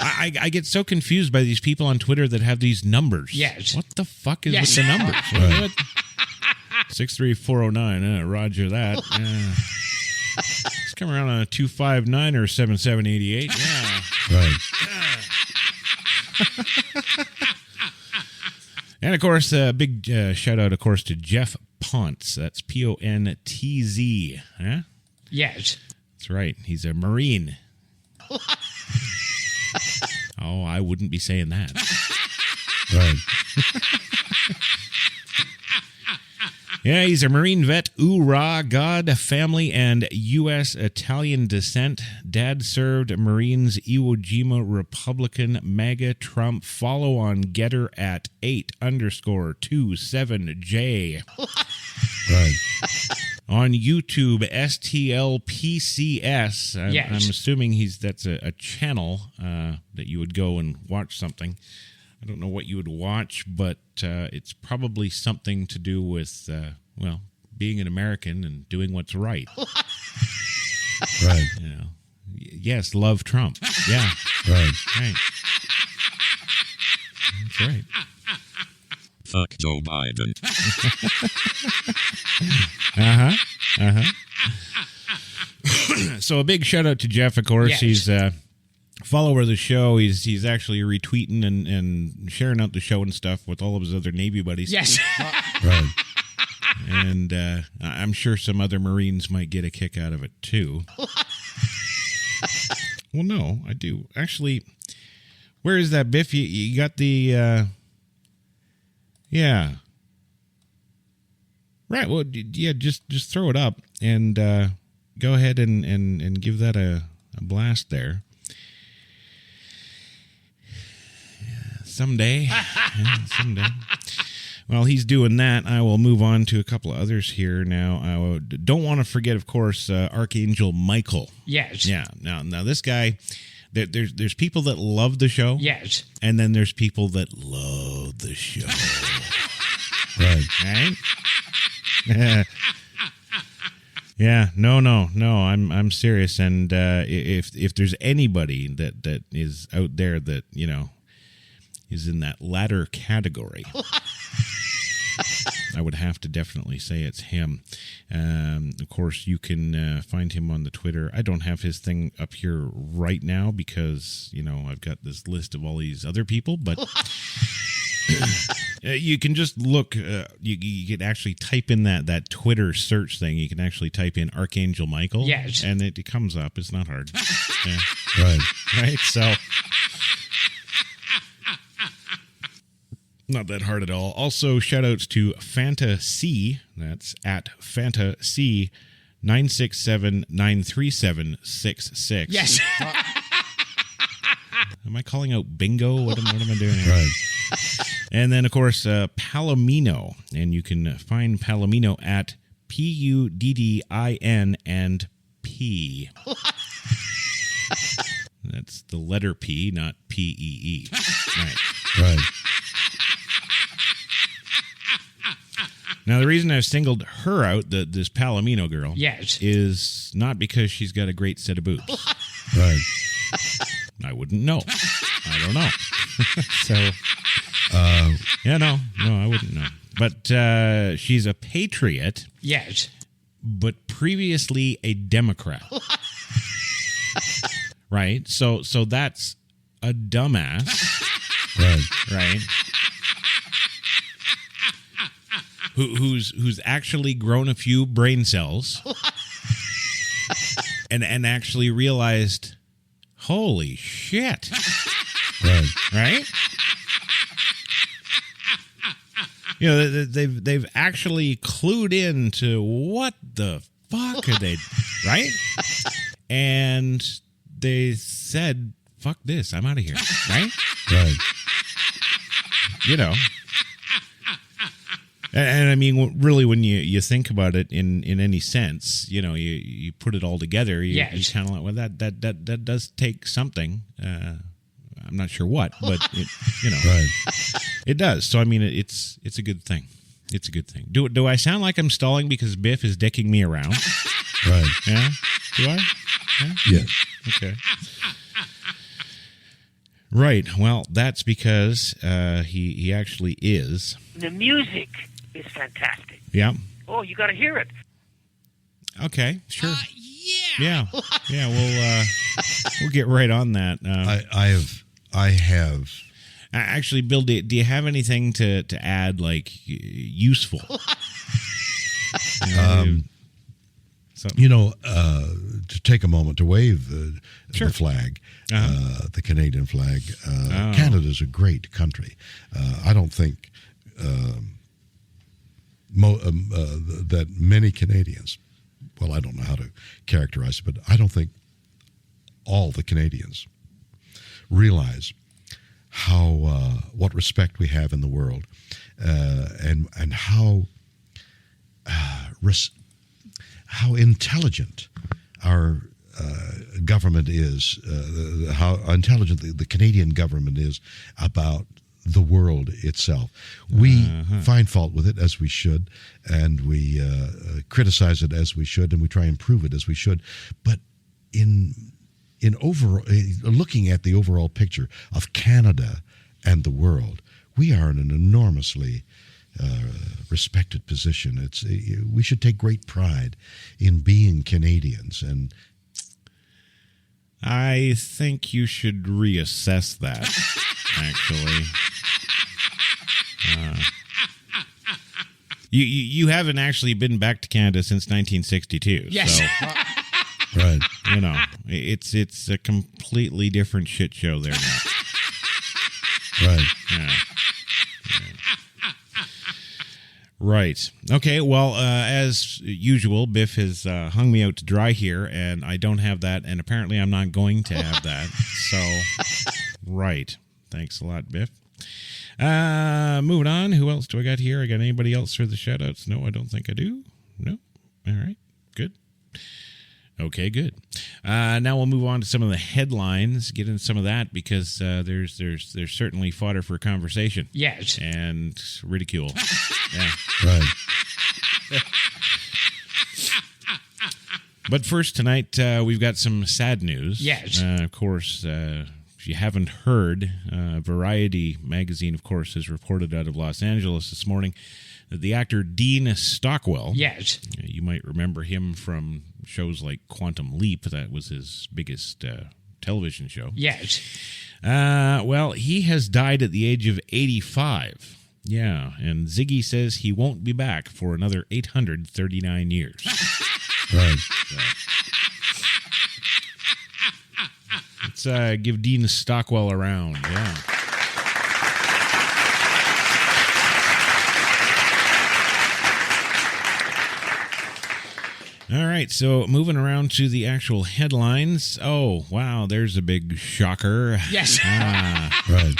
I get so confused by these people on Twitter that have these numbers. Yes. What the fuck is Yes. with the numbers? Right. 63409. Roger that. It's coming around on a 259 or 7788. Yeah. Right. And, of course, a big shout-out, of course, to Jeff Pontz. That's Pontz. Huh? Yes. That's right. He's a Marine. Oh, I wouldn't be saying that. Right. Yeah, he's a Marine vet, Hoorah, God, family, and U.S. Italian descent. Dad served Marines, Iwo Jima, Republican, MAGA, Trump. Follow on Getter at 8_27J. Right. On YouTube, STLPCS. I'm assuming that's a channel that you would go and watch something. I don't know what you would watch, but it's probably something to do with, being an American and doing what's right. Right. You know, yes, love Trump. Yeah. Right. Right. That's right. Fuck Joe Biden. So a big shout out to Jeff, of course. Yes. He's a follower of the show. He's actually retweeting and sharing out the show and stuff with all of his other Navy buddies. Yes. Right. And I'm sure some other Marines might get a kick out of it, too. Well, no, I do. Actually, where is that, Biff? You got the... Yeah. Right, well, yeah, just throw it up and go ahead and give that a blast there. Someday. Yeah, someday. While he's doing that, I will move on to a couple of others here now. I don't want to forget, of course, Archangel Michael. Yes. Yeah. Now this guy, there's people that love the show. Yes. And then there's people that love the show. Right. Right? Yeah. No. I'm serious. And if there's anybody that is out there that, is in that latter category, I would have to definitely say it's him. Of course, you can find him on the Twitter. I don't have his thing up here right now because, I've got this list of all these other people, but you can just look. You can actually type in that Twitter search thing. You can actually type in Archangel Michael. Yes. And it comes up. It's not hard. Yeah. Right. Right? So... not that hard at all. Also, shout-outs to Fantasy. That's at Fantasy 967-937-66. Yes. Am I calling out bingo? What am I doing here? Right. And then, of course, Palomino. And you can find Palomino at PUDDIN and P. That's the letter P, not PEE. Right. Right. Now, the reason I've singled her out, this Palomino girl, Yes. is not because she's got a great set of boobs. Right. I wouldn't know. I don't know. So, yeah, no, I wouldn't know. But she's a patriot. Yes. But previously a Democrat. Right? So that's a dumbass. Right. Right? Who's actually grown a few brain cells and actually realized, holy shit. Right. Right? They've actually clued in to what the fuck are they, right? And they said, fuck this, I'm out of here, right? Right. And I mean, really, when you think about it in any sense, you put it all together, you kind of like, well, that does take something. I'm not sure what, but Right. It does. So I mean, it's a good thing. It's a good thing. Do I sound like I'm stalling because Biff is dicking me around? Right. Yeah. Do I? Yeah. Yes. Okay. Right. Well, that's because he actually is. The music is fantastic. Yeah. Oh, you got to hear it. Okay. Sure. Yeah. Yeah. We'll get right on that. I have. Actually, Bill, do you have anything to add, like useful? To take a moment to wave the flag, the Canadian flag. Canada's a great country. I don't think that many Canadians, well, I don't know how to characterize it, but I don't think all the Canadians realize what respect we have in the world, and how intelligent our government is, how intelligent the Canadian government is about the world itself. We find fault with it, as we should, and we criticize it as we should, and we try and improve it as we should. But in overall, looking at the overall picture of Canada and the world, we are in an enormously respected position. We should take great pride in being Canadians, and I think you should reassess that. Actually, you haven't actually been back to Canada since 1962. Yes. So, right. It's a completely different shit show there now. Right. Yeah. Right. Okay, well, as usual, Biff has hung me out to dry here, and I don't have that, and apparently I'm not going to have that. So, right. Thanks a lot, Biff. Moving on. Who else do I got here? I got anybody else for the shout-outs? No, I don't think I do. No? All right. Good. Okay, good. Now we'll move on to some of the headlines, get into some of that, because there's certainly fodder for conversation. Yes. And ridicule. Yeah. Right. But first tonight, we've got some sad news. Yes. Of course, if you haven't heard, Variety magazine, of course, has reported out of Los Angeles this morning that the actor Dean Stockwell. Yes. You might remember him from shows like Quantum Leap. That was his biggest television show. Yes. Well, he has died at the age of 85. Yeah, and Ziggy says he won't be back for another 839 years. Right. So, let's give Dean Stockwell a round. Yeah. All right, so moving around to the actual headlines. Oh, wow, there's a big shocker. Yes. Right.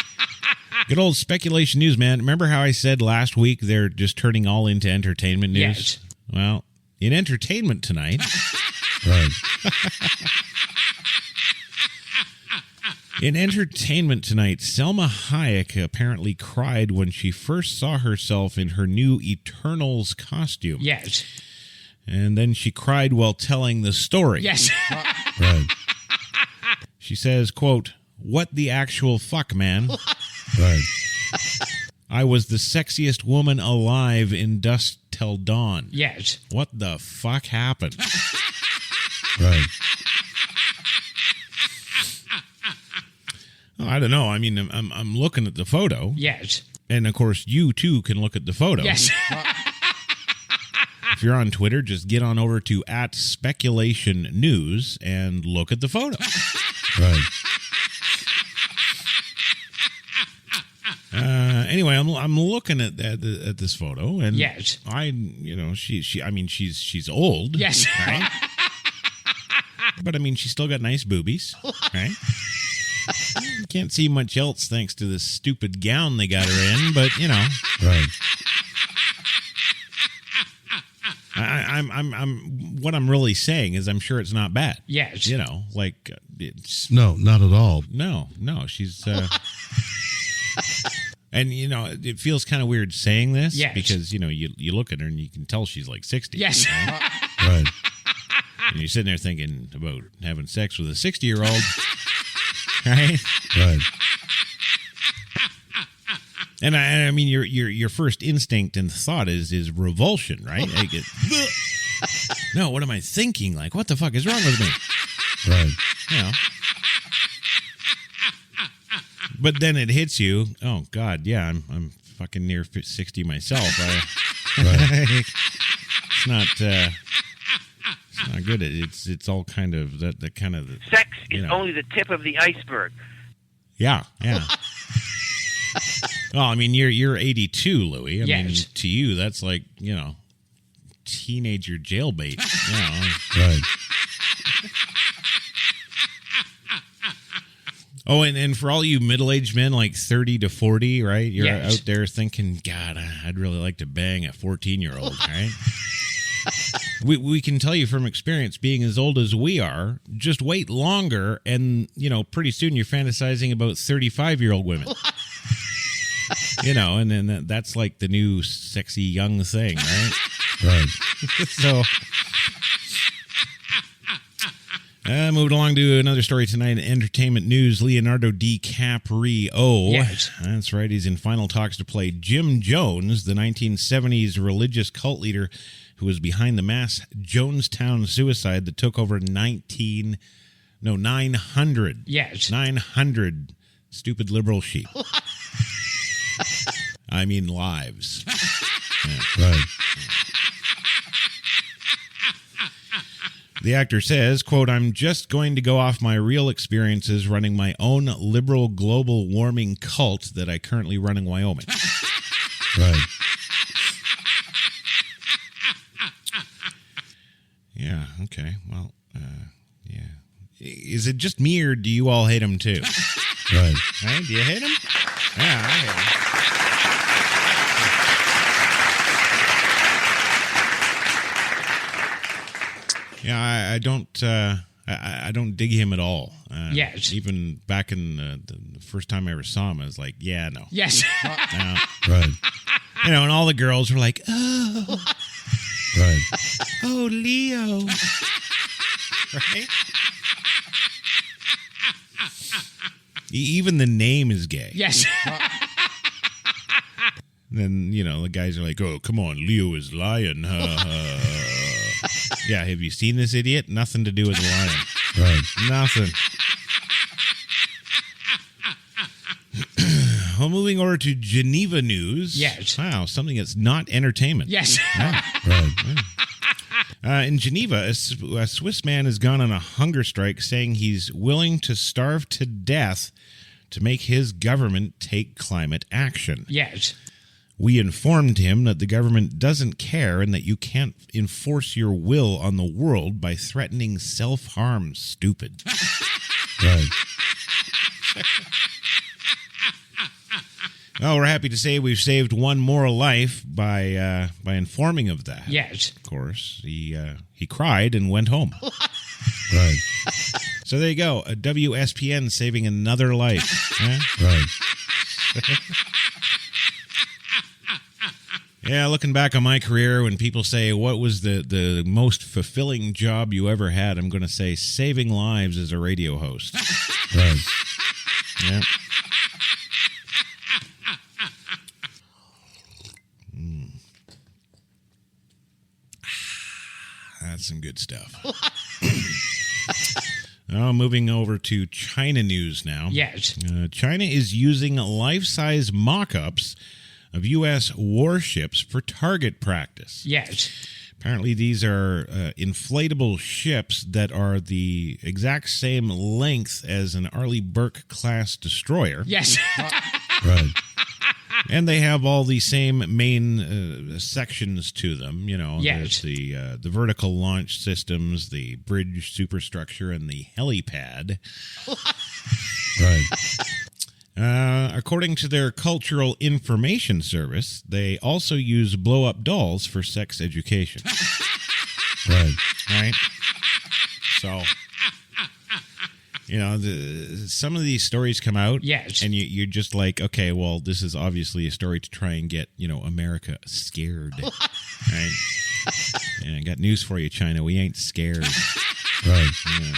Good old speculation news, man. Remember how I said last week they're just turning all into entertainment news? Yes. Well, in entertainment tonight. Right. In entertainment tonight, Selma Hayek apparently cried when she first saw herself in her new Eternals costume. Yes. And then she cried while telling the story. Yes. Right. She says, quote, "What the actual fuck, man? Right. I was the sexiest woman alive in Dusk Till Dawn. Yes. What the fuck happened?" Right. Oh, I don't know. I mean, I'm looking at the photo. Yes. And, of course, you, too, can look at the photo. Yes. If you're on Twitter, just get on over to @SpeculationNews and look at the photo. Right. Anyway, I'm looking at this photo, and Yes. she's old. Yes. Right? But I mean, she's still got nice boobies, right? You can't see much else thanks to this stupid gown they got her in, but you know. Right. What I'm really saying is I'm sure it's not bad. Yes. You know, like it's No, not at all. no, she's and you know, it feels kind of weird saying this because you know, you look at her and you can tell she's like 60. Yes. Right? Right. And you're sitting there thinking about having sex with a 60-year-old, right? Right. And I mean, your first instinct and thought is revulsion, right? Like no, what am I thinking? Like, what the fuck is wrong with me? Right. You know. But then it hits you. Oh God, yeah, I'm fucking near 60 myself. It's not good. It's all kind of the kind of Sex is only the tip of the iceberg. Yeah. Well, I mean, you're 82, Louis. I mean, to you, that's like, teenager jailbait. Right. Oh, and for all you middle-aged men, like 30 to 40, right? You're out there thinking, God, I'd really like to bang a 14-year-old, right? We can tell you from experience, being as old as we are, just wait longer, and, pretty soon you're fantasizing about 35-year-old women. And then that's like the new sexy young thing, right? Right. So... moving along to another story tonight. Entertainment news. Leonardo DiCaprio. Yes. That's right. He's in final talks to play Jim Jones, the 1970s religious cult leader who was behind the mass Jonestown suicide that took over 900. Yes. 900 stupid liberal sheep. I mean lives. Yeah. Right. The actor says, quote, I'm just going to go off my real experiences running my own liberal global warming cult that I currently run in Wyoming. Right. Yeah, okay. Well, yeah. Is it just me or do you all hate him too? Right. Right? Do you hate him? Yeah, I hate him. Yeah, I don't. I don't dig him at all. Yes. Even back in the first time I ever saw him, I was like, yeah, no. Yes. No. Right. And all the girls were like, oh, Right. oh, Leo. Right? Even the name is gay. Yes. Then, the guys are like, oh, come on, Leo is lying. Yeah, have you seen this idiot? Nothing to do with lying. Right. Nothing. Well, moving over to Geneva news. Yes. Wow, something that's not entertainment. Yes. Right. In Geneva, a Swiss man has gone on a hunger strike saying he's willing to starve to death to make his government take climate action. Yes. We informed him that the government doesn't care and that you can't enforce your will on the world by threatening self-harm, stupid. Right. Well, we're happy to say we've saved one more life by informing of that. Yes. Of course, he cried and went home. Right. So there you go, a WSPN saving another life. Huh? Right. Yeah, looking back on my career, when people say, what was the most fulfilling job you ever had, I'm going to say saving lives as a radio host. Right. Yeah. That's some good stuff. Moving over to China news now. Yes. China is using life-size mock-ups of U.S. warships for target practice. Yes. Apparently, these are inflatable ships that are the exact same length as an Arleigh Burke-class destroyer. Yes. Right. And they have all the same main sections to them. Yes. There's the vertical launch systems, the bridge superstructure, and the helipad. Right. According to their Cultural Information Service, they also use blow-up dolls for sex education. Right. Right? So, some of these stories come out, Yes. and you're just like, okay, well, this is obviously a story to try and get, America scared. Right? And I got news for you, China. We ain't scared. Right. Yeah.